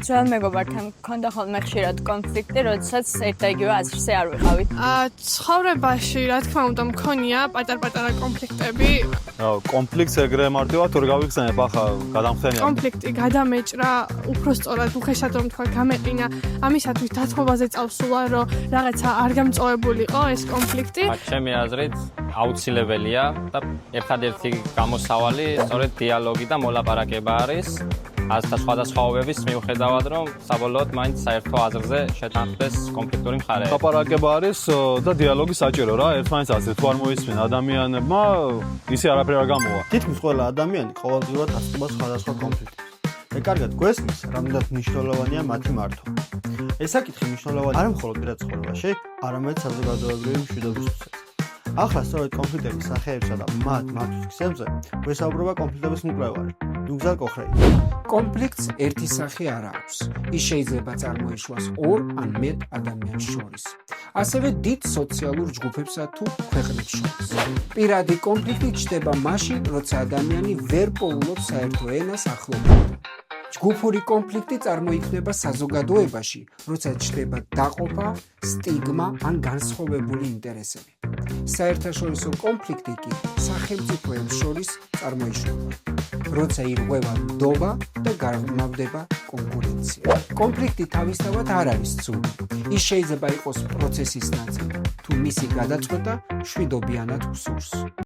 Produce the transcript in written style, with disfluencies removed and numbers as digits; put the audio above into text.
ძველ მეგობართან მქონდა ხოლმე ხშირად კონფლიქტი, როდესაც ერთ და იგივე აზრზე არ ვიყავით. ცხოვრებაში, რა თქმა უნდა, მქონია პატარ-პატარა კონფლიქტები. კონფლიქტს ეგრე მარტივად ვერ გავიხსენებ, ახლა გადამხსენია. კონფლიქტი გადამეჭრა, უფრო სწორად უხეშად რომ თქვა, გამეყინა. ამისათვის დათმობაზე წავსულა, რომ რაღაცა არ გამწოვებულიყო ეს კონფლიქტი. ჩემი აზრით აუცილებელია და ერთადერთი გამოსავალი სწორედ დიალოგი და მოლაპარაკება არის. ასთა სხვადასხვაობების მიუხედავად, რომ საბოლოოდ მაინც საერთო აზრზე შეთანხმდეს კონფლიქტური მხარეები. ლაპარაკება არის და დიალოგი საჭირო რა, ერთმანეთს აზრით თუ არ მოისმენ ადამიანებმა, ისე არაფერი არ გამოვა. თითქმის ყველა ადამიანი ყოველდღიურად ასწავლობს სხვადასხვა კონფლიქტებს. და კარგად გვესმის, რამდენად მნიშვნელოვანია მათი მართვა. ეს საკითხი მნიშვნელოვანია არა მხოლოდ პირად ცხოვრებაში, არამედ საზოგადოებრივი მშვიდობისთვისაც. ახლა სწორედ კონფლიქტების სახეებსა და მათ მართვის გზებზე გვესაუბრება კონფლიქტების მკვლევარი დუგზარ კოხრეი. კონფლიქტს ერთი სახე არ აქვს. ის შეიძლება წარმოიშვას ორ ან მეტ ადამიანს შორის. ასევე დიდ სოციალურ ჯგუფებსა თუ ქვეყნებს შორის. პირადი კონფლიქტი ჩნდება მაშინ, როცა ადამიანი ვერ პოულობს საერთო ენას ახლობლად. ჯგუფური კონფლიქტი წარმოიქმნება საზოგადოებაში, როცა ჩნდება დაყოფა, სტიგმა ან განსხვავებული ინტერესები. საერთაშორისო კონფლიქტი კი სახელმწიფოებს შორის წარმოიშვება, როცა ირღვევა ნდობა და გამავდება კონკურენცია. კონფლიქტი თავისთავად არ არის ცუდი. ის შეიძლება იყოს პროცესის ნაწილი, თუ მისი გადაწყვეტა მშვიდობიანად გვსურს.